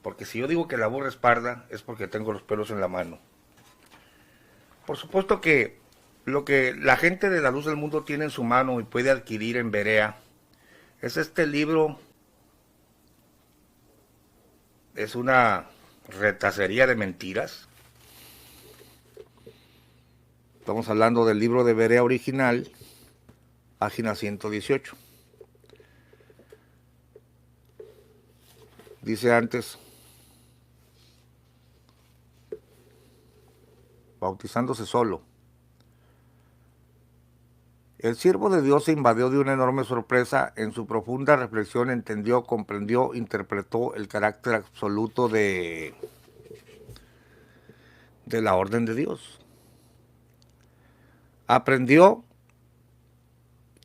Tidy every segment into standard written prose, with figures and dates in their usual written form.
Porque si yo digo que la burra es parda, es porque tengo los pelos en la mano. Por supuesto que lo que la gente de la luz del mundo tiene en su mano y puede adquirir en Berea es este libro. Es una retacería de mentiras. Estamos hablando del libro de Berea original, página 118. Dice antes, bautizándose solo. El siervo de Dios se invadió de una enorme sorpresa. En su profunda reflexión entendió, comprendió, interpretó el carácter absoluto de la orden de Dios. Aprendió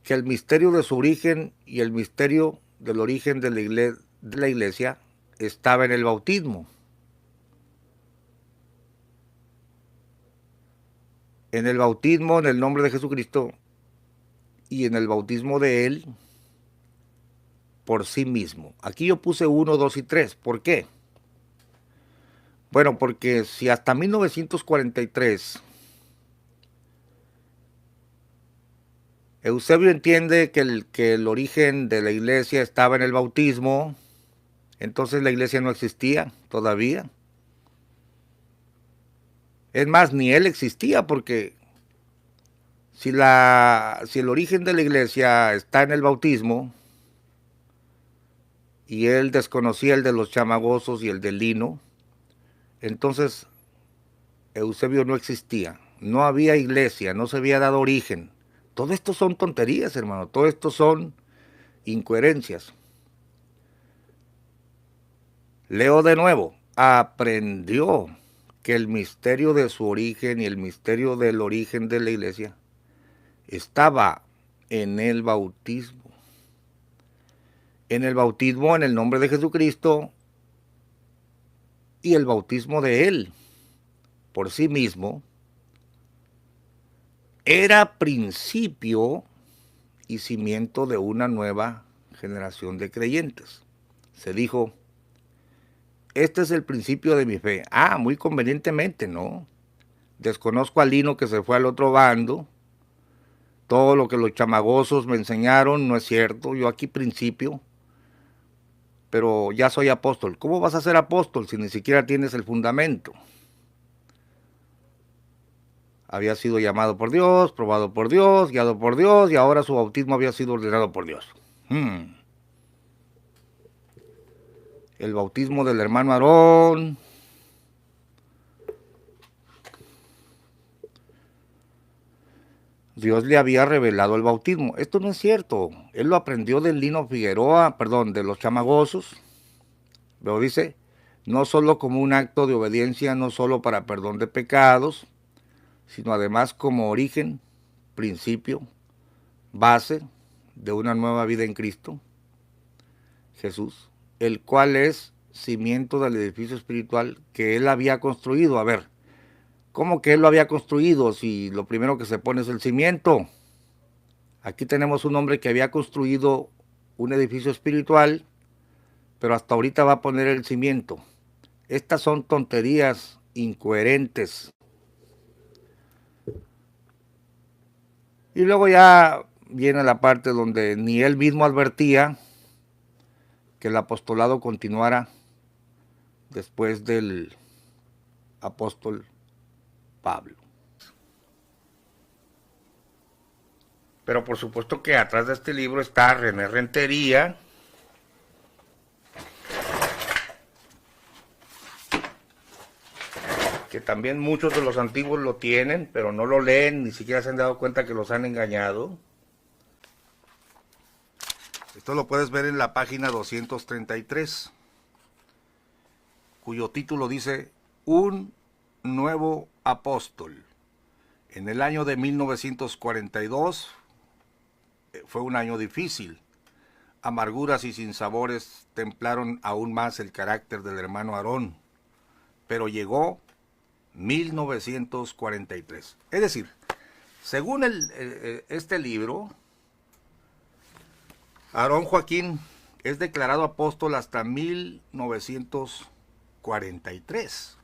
que el misterio de su origen y el misterio del origen de la iglesia estaba en el bautismo. En el bautismo, en el nombre de Jesucristo, y en el bautismo de Él por sí mismo. Aquí yo puse 1, 2 y 3. ¿Por qué? Bueno, porque si hasta 1943 Eusebio entiende que el origen de la iglesia estaba en el bautismo, entonces la iglesia no existía todavía. Es más, ni él existía, porque si el origen de la iglesia está en el bautismo, y él desconocía el de los chamagosos y el del lino, entonces Eusebio no existía, no había iglesia, no se había dado origen. Todo esto son tonterías, hermano, todo esto son incoherencias. Leo de nuevo, aprendió que el misterio de su origen y el misterio del origen de la iglesia estaba en el bautismo. En el bautismo en el nombre de Jesucristo y el bautismo de Él por sí mismo era principio y cimiento de una nueva generación de creyentes. Se dijo, este es el principio de mi fe. Ah, muy convenientemente, ¿no? Desconozco al lino que se fue al otro bando. Todo lo que los chamagosos me enseñaron no es cierto. Yo aquí principio, pero ya soy apóstol. ¿Cómo vas a ser apóstol si ni siquiera tienes el fundamento? Había sido llamado por Dios, probado por Dios, guiado por Dios, y ahora su bautismo había sido ordenado por Dios. El bautismo del hermano Aarón. Dios le había revelado el bautismo. Esto no es cierto. Él lo aprendió del Lino Figueroa, de los chamagosos. Pero dice, no solo como un acto de obediencia, no solo para perdón de pecados, sino además como origen, principio, base de una nueva vida en Cristo, Jesús, el cual es cimiento del edificio espiritual que Él había construido. A ver, ¿cómo que Él lo había construido si lo primero que se pone es el cimiento? Aquí tenemos un hombre que había construido un edificio espiritual, pero hasta ahorita va a poner el cimiento. Estas son tonterías incoherentes. Y luego ya viene la parte donde ni él mismo advertía que el apostolado continuara después del apóstol Pablo. Pero por supuesto que atrás de este libro está René Rentería, que también muchos de los antiguos lo tienen, pero no lo leen, ni siquiera se han dado cuenta que los han engañado. Esto lo puedes ver en la página 233, cuyo título dice, Un nuevo apóstol. En el año de 1942 fue un año difícil. Amarguras y sinsabores templaron aún más el carácter del hermano Aarón, pero llegó 1943. Es decir, según este libro, Aarón Joaquín es declarado apóstol hasta 1943. 43.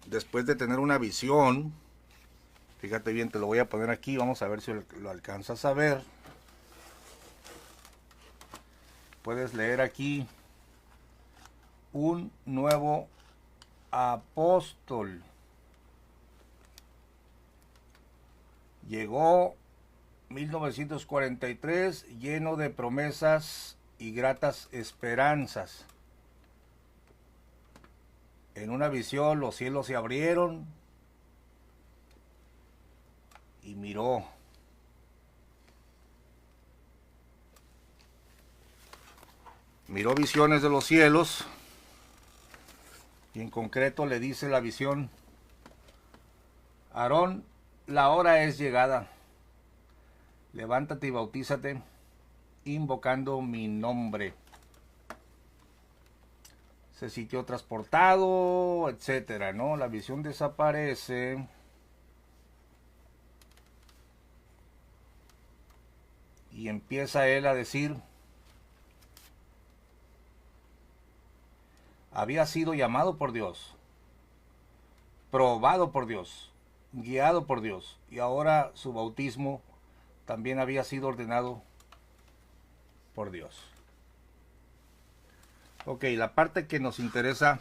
Después de tener una visión, fíjate bien, te lo voy a poner aquí, vamos a ver si lo alcanzas a ver. Puedes leer aquí: un nuevo apóstol llegó 1943 lleno de promesas y gratas esperanzas. En una visión los cielos se abrieron y miró. Miró visiones de los cielos y en concreto le dice la visión: Aarón, la hora es llegada. Levántate y bautízate invocando mi nombre. Se sintió transportado, etcétera, ¿no? La visión desaparece. Y empieza él a decir: había sido llamado por Dios, probado por Dios, guiado por Dios, y ahora su bautismo también había sido ordenado por Dios. Ok, la parte que nos interesa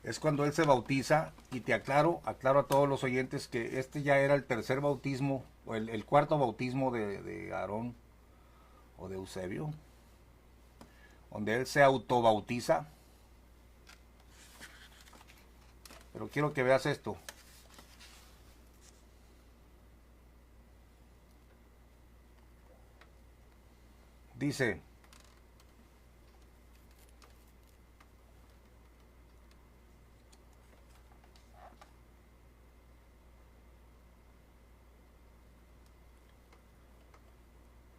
es cuando él se bautiza, y te aclaro a todos los oyentes que este ya era el tercer bautismo, o el cuarto bautismo de Aarón o de Eusebio, donde él se autobautiza. Pero quiero que veas esto. Dice: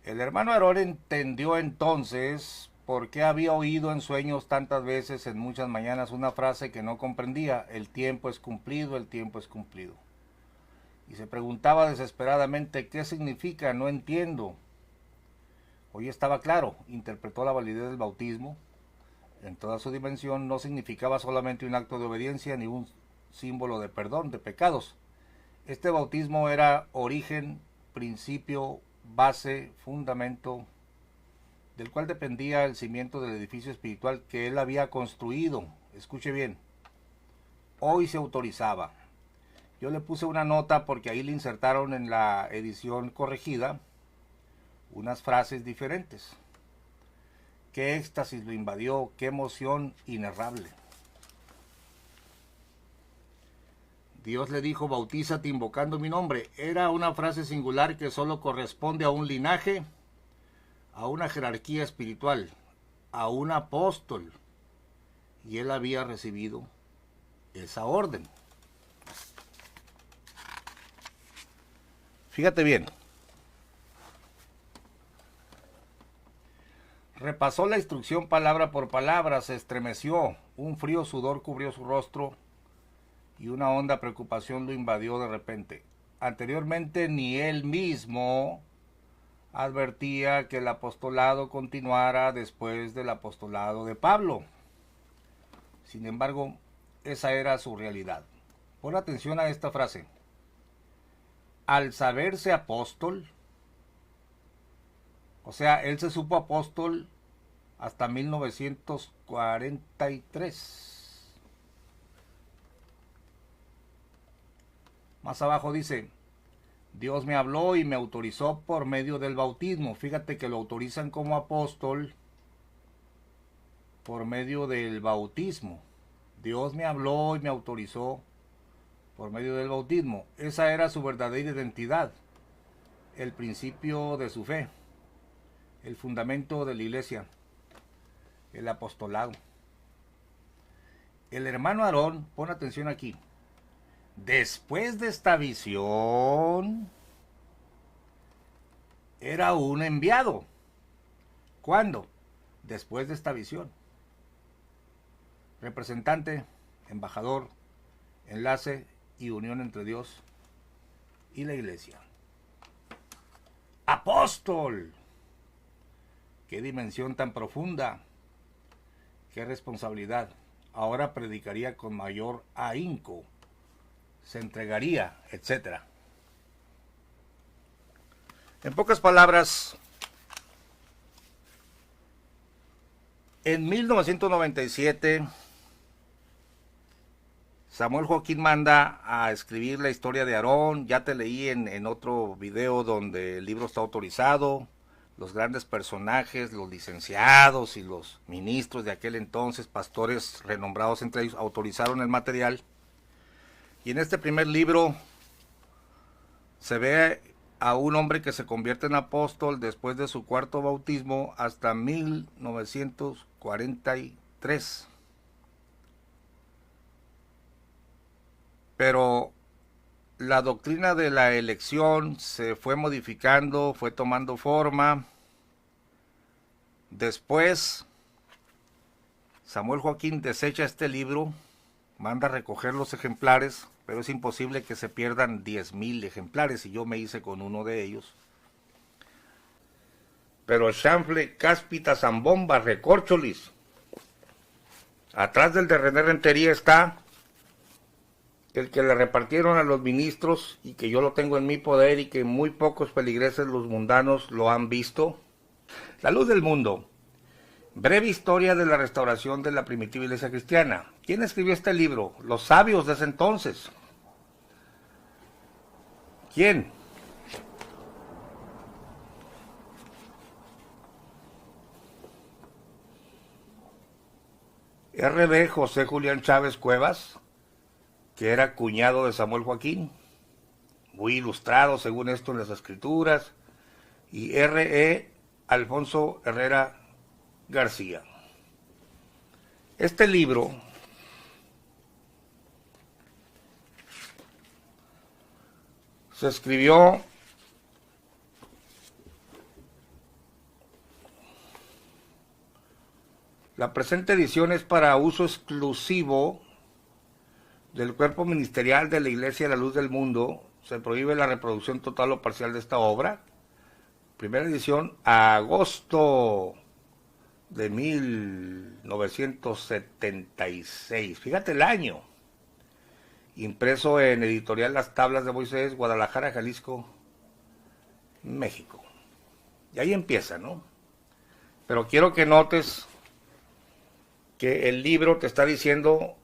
el hermano Aarón entendió entonces por qué había oído en sueños tantas veces en muchas mañanas una frase que no comprendía: el tiempo es cumplido, el tiempo es cumplido. Y se preguntaba desesperadamente: ¿qué significa? No entiendo. Hoy estaba claro, interpretó la validez del bautismo en toda su dimensión. No significaba solamente un acto de obediencia ni un símbolo de perdón de pecados. Este bautismo era origen, principio, base, fundamento, del cual dependía el cimiento del edificio espiritual que él había construido. Escuche bien, hoy se autorizaba. Yo le puse una nota porque ahí le insertaron en la edición corregida unas frases diferentes. Qué éxtasis lo invadió, qué emoción inenarrable. Dios le dijo: bautízate invocando mi nombre. Era una frase singular que solo corresponde a un linaje, a una jerarquía espiritual, a un apóstol. Y él había recibido esa orden. Fíjate bien. Repasó la instrucción palabra por palabra, se estremeció, un frío sudor cubrió su rostro y una honda preocupación lo invadió de repente. Anteriormente ni él mismo advertía que el apostolado continuara después del apostolado de Pablo. Sin embargo, esa era su realidad. Pon atención a esta frase: al saberse apóstol. O sea, él se supo apóstol hasta 1943. Más abajo dice: Dios me habló y me autorizó por medio del bautismo. Fíjate que lo autorizan como apóstol por medio del bautismo. Dios me habló y me autorizó por medio del bautismo. Esa era su verdadera identidad, el principio de su fe, el fundamento de la iglesia, el apostolado. El hermano Aarón, pon atención aquí, después de esta visión, era un enviado. ¿Cuándo? Después de esta visión. Representante, embajador, enlace y unión entre Dios y la iglesia. Apóstol. Qué dimensión tan profunda. qué responsabilidad. Ahora predicaría con mayor ahínco, se entregaría, etcétera. En pocas palabras, en 1997, Samuel Joaquín manda a escribir la historia de Aarón. Ya te leí en otro video donde el libro está autorizado. Los grandes personajes, los licenciados y los ministros de aquel entonces, pastores renombrados entre ellos, autorizaron el material. Y en este primer libro se ve a un hombre que se convierte en apóstol después de su cuarto bautismo hasta 1943. Pero la doctrina de la elección se fue modificando, fue tomando forma. Después, Samuel Joaquín desecha este libro, manda a recoger los ejemplares, pero es imposible que se pierdan 10,000 ejemplares, y yo me hice con uno de ellos. Pero Chanfle, Cáspita, Zambomba, Recórcholis, atrás del de René Rentería está el que le repartieron a los ministros y que yo lo tengo en mi poder y que muy pocos feligreses los mundanos lo han visto. La Luz del Mundo. Breve historia de la restauración de la primitiva iglesia cristiana. ¿Quién escribió este libro? Los sabios de ese entonces. ¿Quién? R.B. José Julián Chávez Cuevas, que era cuñado de Samuel Joaquín, muy ilustrado según esto en las escrituras, y R.E. Alfonso Herrera García. Este libro se escribió la presente edición es para uso exclusivo del cuerpo ministerial de la Iglesia de la Luz del Mundo. Se prohíbe la reproducción total o parcial de esta obra. Primera edición, agosto de 1976. Fíjate el año. Impreso en Editorial Las Tablas de Moisés, Guadalajara, Jalisco, México. Y ahí empieza, ¿no? Pero quiero que notes que el libro te está diciendo: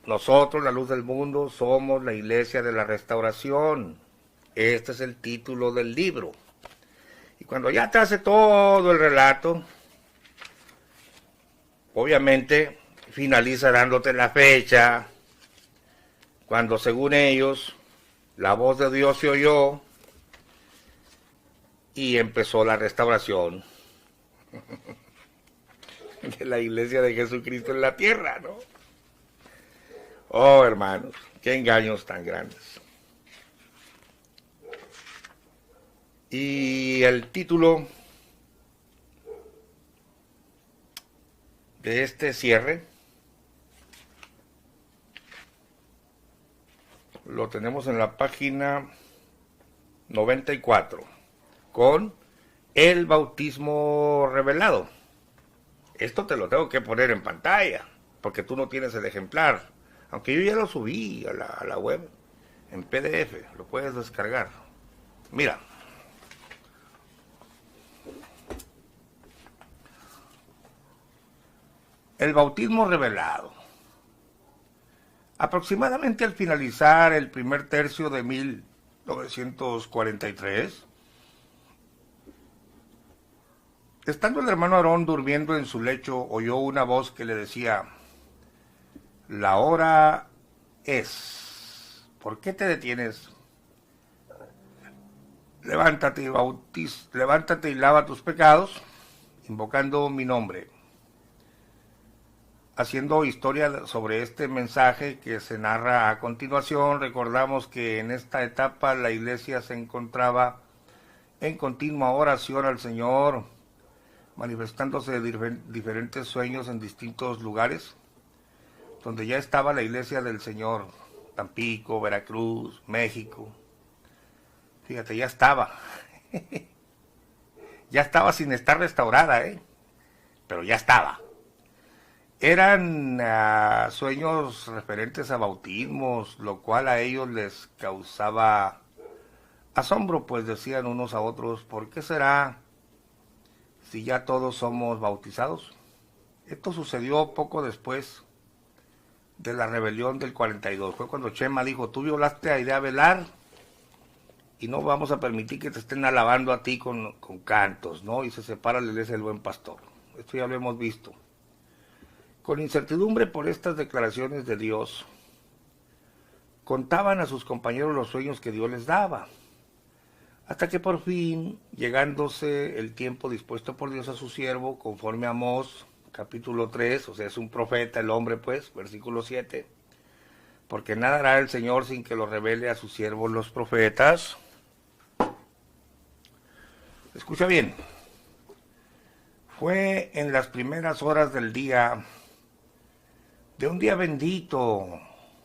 nosotros, la Luz del Mundo, somos la Iglesia de la Restauración. Este es el título del libro. Y cuando ya te hace todo el relato, obviamente finaliza dándote la fecha, cuando según ellos la voz de Dios se oyó y empezó la restauración de la Iglesia de Jesucristo en la tierra, ¿no? Oh, hermanos, qué engaños tan grandes. Y el título de este cierre lo tenemos en la página 94, con el bautismo revelado. Esto te lo tengo que poner en pantalla, porque tú no tienes el ejemplar, aunque yo ya lo subí a la web en PDF, lo puedes descargar. Mira, el bautismo revelado. Aproximadamente al finalizar el primer tercio de 1943, estando el hermano Aarón durmiendo en su lecho, oyó una voz que le decía: la hora es. ¿Por qué te detienes? Levántate y levántate y lava tus pecados, invocando mi nombre. Haciendo historia sobre este mensaje que se narra a continuación, recordamos que en esta etapa la iglesia se encontraba en continua oración al Señor, manifestándose diferentes sueños en distintos lugares, donde ya estaba la iglesia del Señor: Tampico, Veracruz, México. Fíjate, ya estaba. Ya estaba sin estar restaurada, pero ya estaba. Eran sueños referentes a bautismos, lo cual a ellos les causaba asombro, pues decían unos a otros, ¿por qué será si ya todos somos bautizados? Esto sucedió poco después de la rebelión del 42. Fue cuando Chema dijo, tú violaste a Idea Velar y no vamos a permitir que te estén alabando a ti con cantos, ¿no? Y se separa la iglesia del Buen Pastor. Esto ya lo hemos visto. Con incertidumbre por estas declaraciones de Dios, contaban a sus compañeros los sueños que Dios les daba, hasta que por fin, llegándose el tiempo dispuesto por Dios a su siervo, conforme a Amós, capítulo 3, o sea, es un profeta el hombre, pues, versículo 7, porque nada hará el Señor sin que lo revele a sus siervos los profetas. Escucha bien, fue en las primeras horas del día, de un día bendito,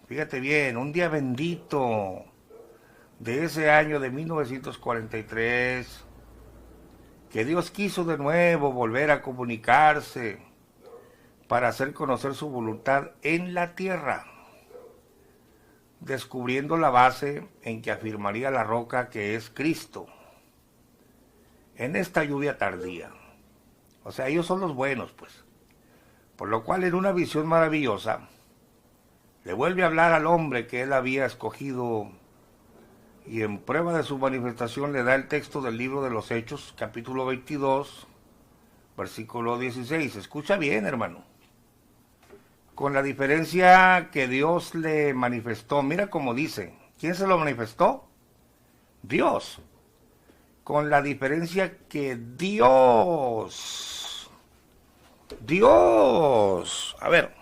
fíjate bien, un día bendito, de ese año de 1943, que Dios quiso de nuevo volver a comunicarse para hacer conocer su voluntad en la tierra, descubriendo la base en que afirmaría la roca que es Cristo, en esta lluvia tardía. O sea, ellos son los buenos, pues. Por lo cual, en una visión maravillosa, le vuelve a hablar al hombre que él había escogido, y en prueba de su manifestación le da el texto del libro de los Hechos, capítulo 22, versículo 16. Escucha bien, hermano. Con la diferencia que Dios le manifestó, mira cómo dice, ¿quién se lo manifestó? Dios. Con la diferencia que Dios, a ver,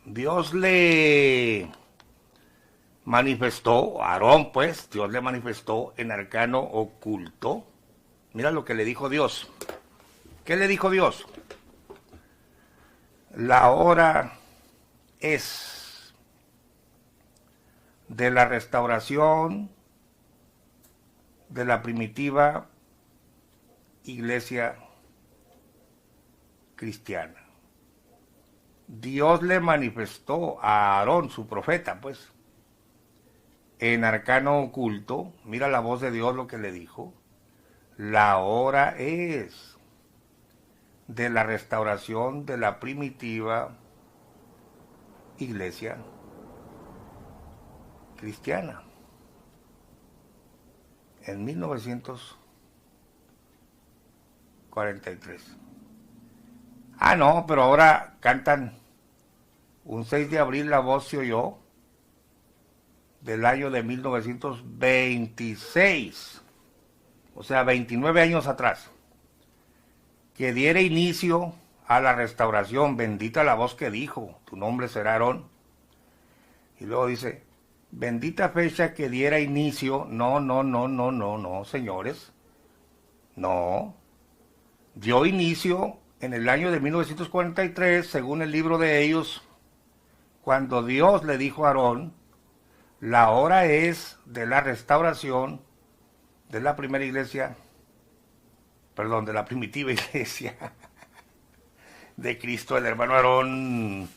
Dios le manifestó, a Aarón pues, Dios le manifestó en arcano oculto. Mira lo que le dijo Dios. ¿Qué le dijo Dios? La hora es de la restauración de la primitiva iglesia cristiana. Dios le manifestó a Aarón, su profeta, pues, en arcano oculto, mira la voz de Dios lo que le dijo, la hora es de la restauración de la primitiva iglesia cristiana. En 1943. Ah, no, pero ahora cantan un 6 de abril la voz se oyó del año de 1926, o sea, 29 años atrás, que diera inicio a la restauración, bendita la voz que dijo, tu nombre será Aarón. Y luego dice, bendita fecha que diera inicio, no, señores, no, dio inicio en el año de 1943, según el libro de ellos, cuando Dios le dijo a Aarón, la hora es de la restauración de la primera iglesia, perdón, de la primitiva iglesia de Cristo. El hermano Aarón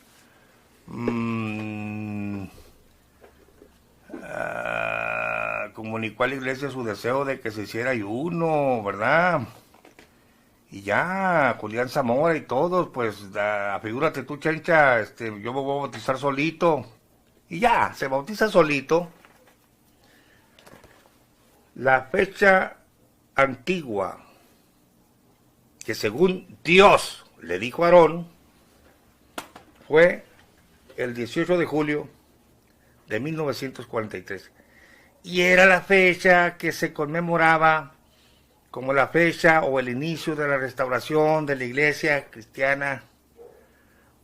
comunicó a la iglesia su deseo de que se hiciera ayuno, ¿verdad? Y ya, Julián Zamora y todos, pues, figúrate tú, Chencha, yo me voy a bautizar solito. Y ya, se bautiza solito. La fecha antigua, que según Dios le dijo a Aarón, fue el 18 de julio de 1943. Y era la fecha que se conmemoraba como la fecha o el inicio de la restauración de la iglesia cristiana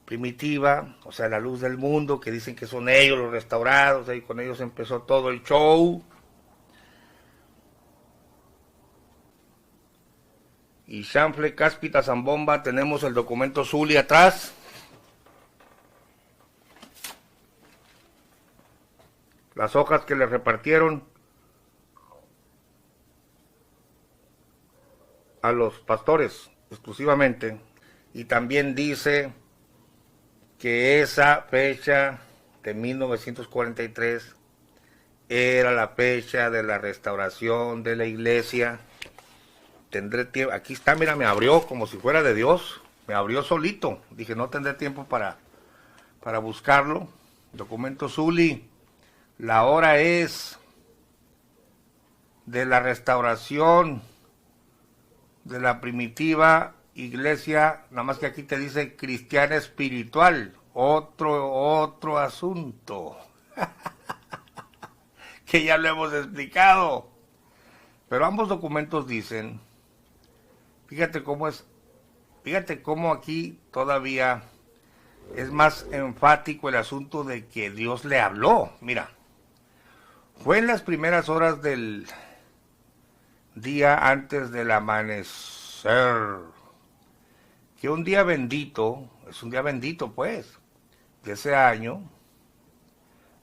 primitiva, o sea, la luz del mundo, que dicen que son ellos los restaurados, y con ellos empezó todo el show. Y Chanfle, Cáspita, Zambomba, tenemos el documento Zuli atrás. las hojas que le repartieron a los pastores exclusivamente, y también dice que esa fecha de 1943 era la fecha de la restauración de la iglesia. Tendré tiempo, aquí está, mira, me abrió como si fuera de Dios, me abrió solito, dije no tendré tiempo para buscarlo. Documento Zuli, la hora es de la restauración de la primitiva iglesia, nada más que aquí te dice cristiana espiritual, otro asunto, que ya lo hemos explicado, pero ambos documentos dicen, fíjate cómo aquí todavía es más enfático el asunto de que Dios le habló. Mira, fue en las primeras horas del día antes del amanecer, que un día bendito, es un día bendito pues, de ese año,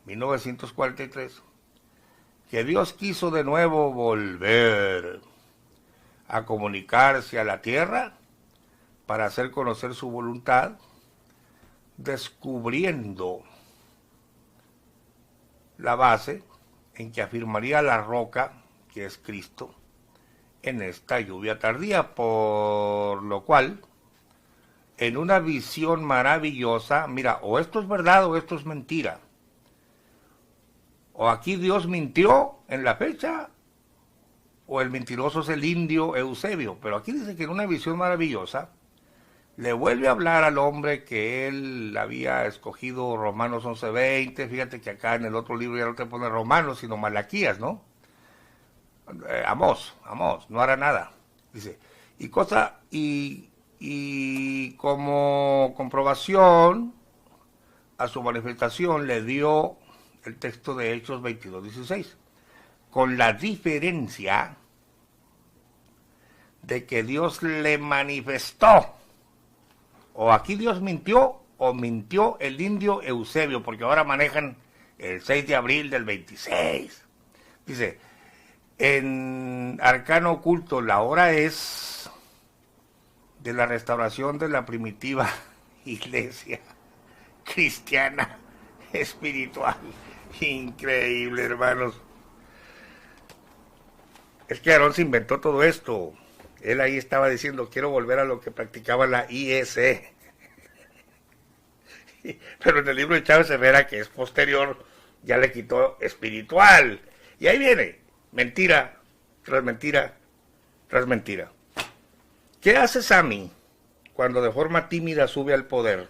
1943, que Dios quiso de nuevo volver a comunicarse a la tierra para hacer conocer su voluntad, descubriendo la base en que afirmaría la roca, que es Cristo, en esta lluvia tardía, por lo cual, en una visión maravillosa, mira, o esto es verdad o esto es mentira, o aquí Dios mintió en la fecha, o el mentiroso es el indio Eusebio, pero aquí dice que en una visión maravillosa, le vuelve a hablar al hombre que él había escogido, Romanos 11:20, fíjate que acá en el otro libro ya no te pone Romanos, sino Malaquías, ¿no? Amós, no hará nada, dice, y como comprobación a su manifestación le dio el texto de Hechos 22:16, con la diferencia de que Dios le manifestó. O aquí Dios mintió, o mintió el indio Eusebio, porque ahora manejan el 6 de abril del 26. Dice, en Arcano Oculto, la hora es de la restauración de la primitiva iglesia cristiana espiritual. Increíble, hermanos. Es que Aarón se inventó todo esto. Él ahí estaba diciendo, quiero volver a lo que practicaba la IEC. Pero en el libro de Chávez Severa, que es posterior, ya le quitó espiritual. Y ahí viene, mentira, tras mentira, tras mentira. ¿Qué hace Sammy cuando de forma tímida sube al poder?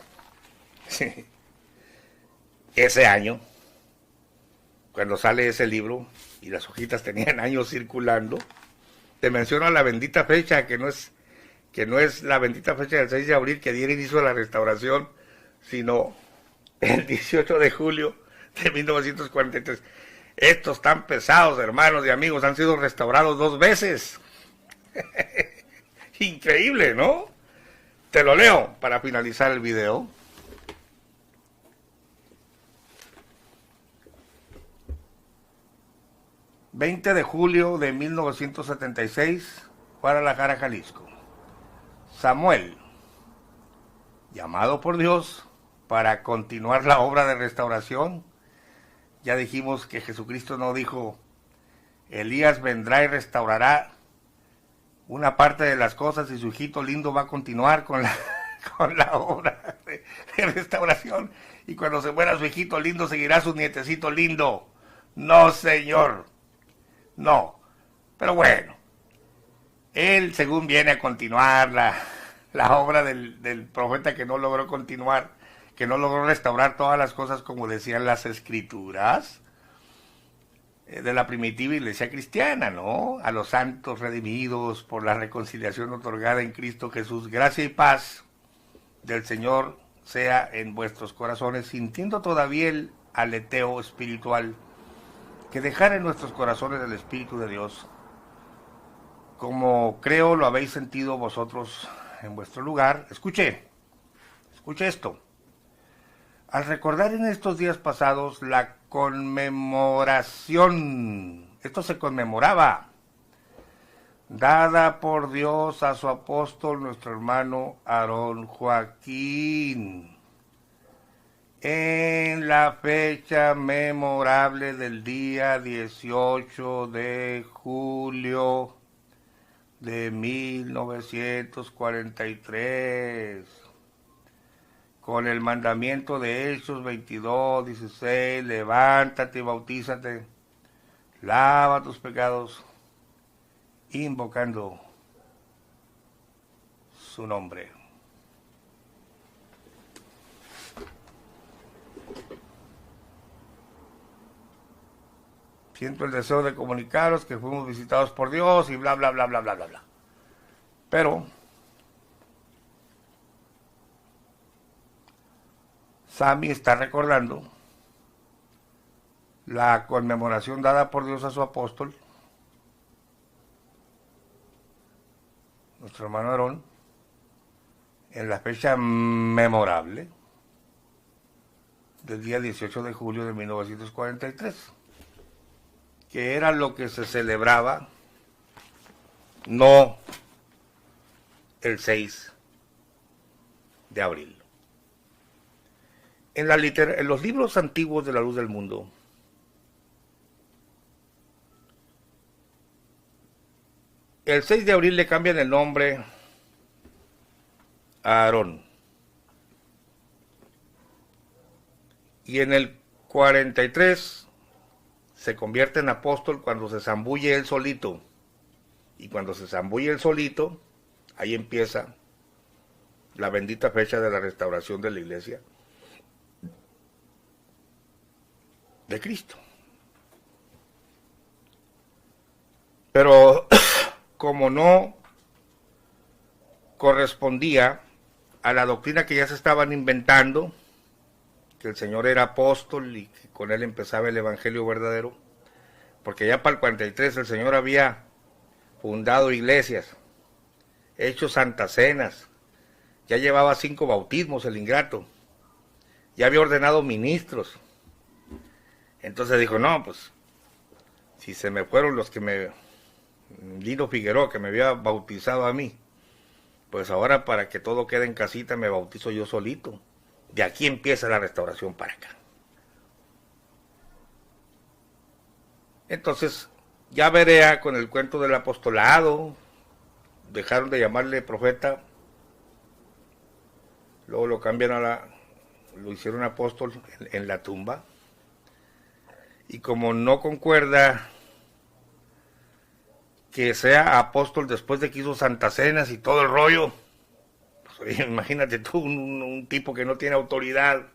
Ese año, cuando sale ese libro, y las hojitas tenían años circulando, te menciona la bendita fecha, que no es la bendita fecha del 6 de abril que diera inicio a la restauración, sino el 18 de julio de 1943. Estos tan pesados, hermanos y amigos, han sido restaurados 2 veces. Increíble, ¿no? Te lo leo para finalizar el video. ...20 de julio de 1976... Guadalajara, Jalisco. Samuel, llamado por Dios para continuar la obra de restauración. Ya dijimos que Jesucristo no dijo, Elías vendrá y restaurará una parte de las cosas y su hijito lindo va a continuar con la obra de restauración, y cuando se muera su hijito lindo seguirá su nietecito lindo. No, señor, no. Pero bueno, él según viene a continuar la obra del profeta que no logró continuar, que no logró restaurar todas las cosas como decían las escrituras de la primitiva iglesia cristiana, ¿no? A los santos redimidos por la reconciliación otorgada en Cristo Jesús, gracia y paz del Señor sea en vuestros corazones, sintiendo todavía el aleteo espiritual, que dejara en nuestros corazones el Espíritu de Dios, como creo lo habéis sentido vosotros en vuestro lugar. Escuche esto. Al recordar en estos días pasados la conmemoración, esto se conmemoraba, dada por Dios a su apóstol, nuestro hermano Aarón Joaquín, en la fecha memorable del día 18 de julio de 1943, con el mandamiento de Hechos 22:16, levántate y bautízate, lava tus pecados, invocando su nombre. Siento el deseo de comunicaros que fuimos visitados por Dios y bla, bla, bla, bla, bla, bla, bla. Pero Sammy está recordando la conmemoración dada por Dios a su apóstol, nuestro hermano Aarón, en la fecha memorable del día 18 de julio de 1943, que era lo que se celebraba, no el 6 de abril. En los libros antiguos de la luz del mundo, el 6 de abril le cambian el nombre a Aarón. Y en el 43 se convierte en apóstol cuando se zambulle él solito. Y cuando se zambulle él solito, ahí empieza la bendita fecha de la restauración de la iglesia de Cristo. Pero como no correspondía a la doctrina que ya se estaban inventando, que el Señor era apóstol y que con él empezaba el evangelio verdadero, porque ya para el 43 el Señor había fundado iglesias, hecho santas cenas, ya llevaba 5 bautismos el ingrato, ya había ordenado ministros. Entonces dijo, no, pues, si se me fueron los que Lino Figueroa, que me había bautizado a mí, pues ahora para que todo quede en casita me bautizo yo solito. De aquí empieza la restauración para acá. Entonces, ya Berea con el cuento del apostolado, dejaron de llamarle profeta, luego lo cambian lo hicieron apóstol en la tumba, y como no concuerda que sea apóstol después de que hizo santas cenas y todo el rollo, pues, imagínate tú, un tipo que no tiene autoridad,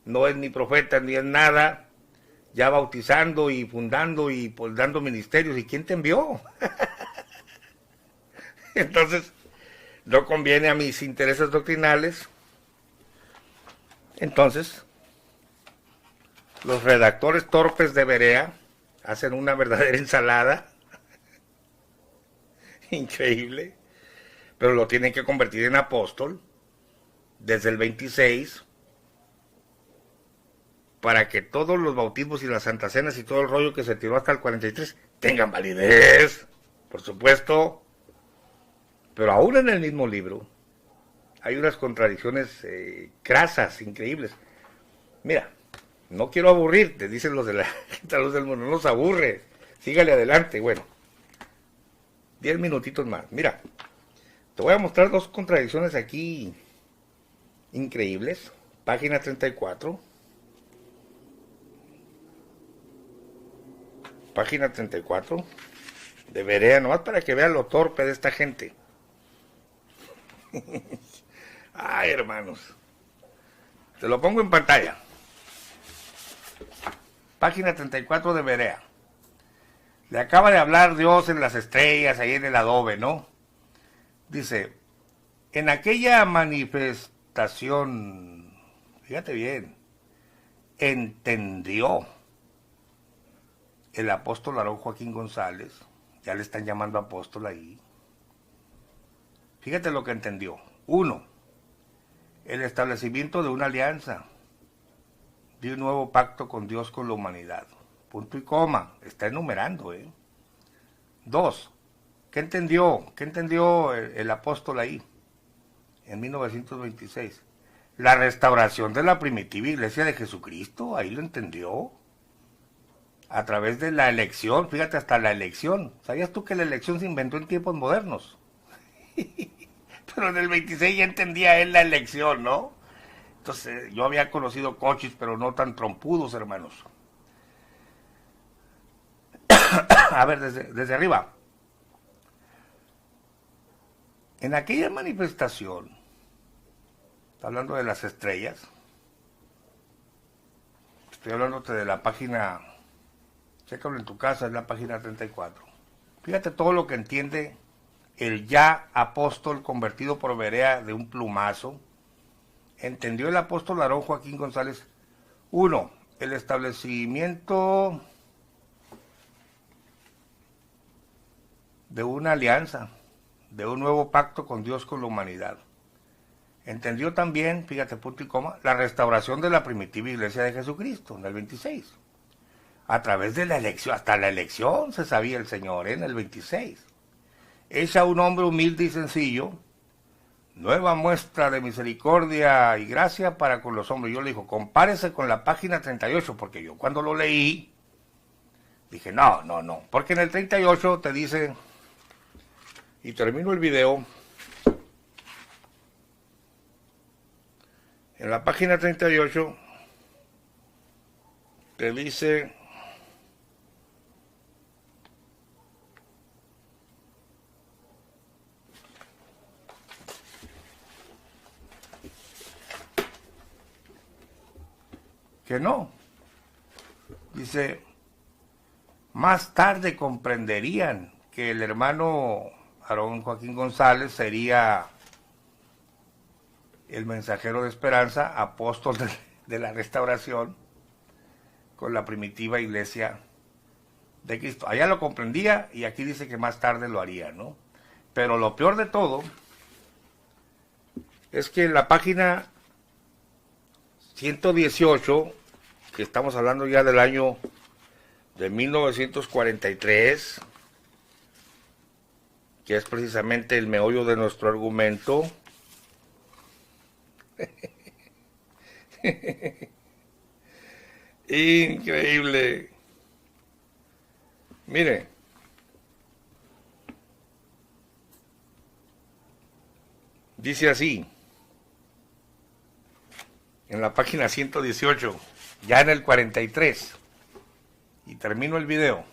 no es ni profeta ni es nada, ya bautizando y fundando y pues dando ministerios, ¿y quién te envió? Entonces, no conviene a mis intereses doctrinales. Entonces, los redactores torpes de Berea hacen una verdadera ensalada, increíble, pero lo tienen que convertir en apóstol desde el 26, para que todos los bautismos y las santas cenas y todo el rollo que se tiró hasta el 43 tengan validez, por supuesto. Pero aún en el mismo libro hay unas contradicciones crasas, increíbles. Mira, no quiero aburrirte, dicen los de la luz del mundo, no nos aburre, sígale adelante. Bueno, 10 minutitos más. Mira, te voy a mostrar 2 contradicciones aquí increíbles. Página 34. Página 34 de Berea, nomás para que vean lo torpe de esta gente. Ay, hermanos, te lo pongo en pantalla. Página 34 de Berea. Le acaba de hablar Dios en las estrellas, ahí en el adobe, ¿no? Dice, en aquella manifestación, fíjate bien, entendió el apóstol Aarón Joaquín González, ya le están llamando apóstol ahí. Fíjate lo que entendió. 1, el establecimiento de una alianza. de un nuevo pacto con Dios, con la humanidad. Punto y coma, está enumerando. 2. ¿Qué entendió? ¿Qué entendió el apóstol ahí, en 1926? La restauración de la primitiva iglesia de Jesucristo, ahí lo entendió. A través de la elección, fíjate, hasta la elección. ¿Sabías tú que la elección se inventó en tiempos modernos? Pero en el 26 ya entendía él la elección, ¿no? Entonces, yo había conocido coches, pero no tan trompudos, hermanos. A ver, desde arriba. En aquella manifestación, hablando de las estrellas, estoy hablándote de la página, chécalo en tu casa, es la página 34. Fíjate todo lo que entiende el ya apóstol convertido por Berea de un plumazo. Entendió el apóstol Aarón Joaquín González. 1. El establecimiento de una alianza, de un nuevo pacto con Dios, con la humanidad. Entendió también, fíjate, punto y coma, la restauración de la primitiva iglesia de Jesucristo, en el 26. A través de la elección, hasta la elección se sabía el Señor, en el 26. Es a un hombre humilde y sencillo, nueva muestra de misericordia y gracia para con los hombres. Yo le digo, compárese con la página 38, porque yo cuando lo leí, dije, no, porque en el 38 te dice, y termino el video, en la página 38 te dice, que no. Dice, más tarde comprenderían que el hermano Aarón Joaquín González sería el mensajero de esperanza, apóstol de la restauración con la primitiva iglesia de Cristo. Allá lo comprendía y aquí dice que más tarde lo haría, ¿no? Pero lo peor de todo es que en la página 118, que estamos hablando ya del año de 1943, que es precisamente el meollo de nuestro argumento, increíble. Mire, dice así, en la página 118, ya en el 43, y termino el video.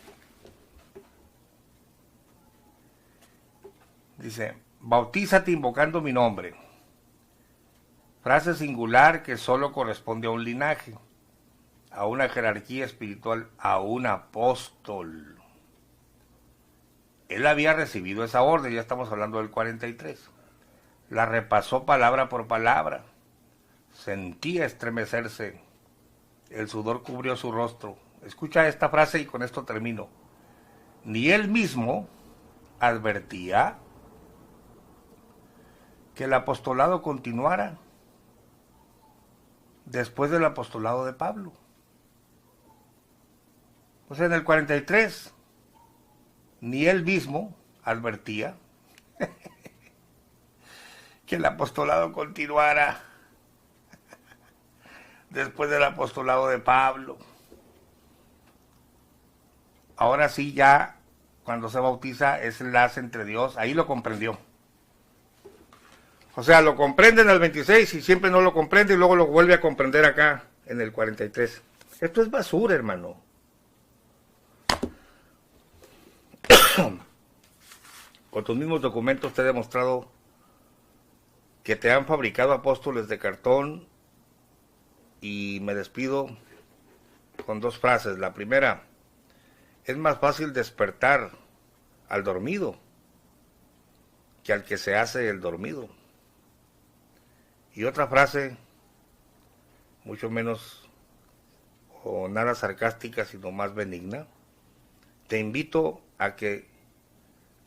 Dice, bautízate invocando mi nombre. Frase singular que solo corresponde a un linaje, a una jerarquía espiritual, a un apóstol. Él había recibido esa orden, ya estamos hablando del 43. La repasó palabra por palabra. Sentía estremecerse. El sudor cubrió su rostro. Escucha esta frase y con esto termino. Ni él mismo advertía que el apostolado continuara después del apostolado de Pablo. O sea, en el 43, ni él mismo advertía que el apostolado continuara después del apostolado de Pablo. Ahora sí, ya cuando se bautiza es el enlace entre Dios, ahí lo comprendió. O sea, lo comprende en el 26 y siempre no lo comprende y luego lo vuelve a comprender acá en el 43. Esto es basura, hermano. Con tus mismos documentos te he demostrado que te han fabricado apóstoles de cartón y me despido con dos frases. La primera, es más fácil despertar al dormido que al que se hace el dormido. Y otra frase, mucho menos o nada sarcástica, sino más benigna. Te invito a que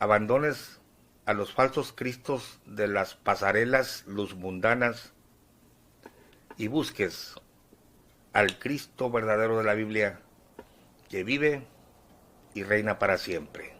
abandones a los falsos cristos de las pasarelas luzmundanas y busques al Cristo verdadero de la Biblia, que vive y reina para siempre.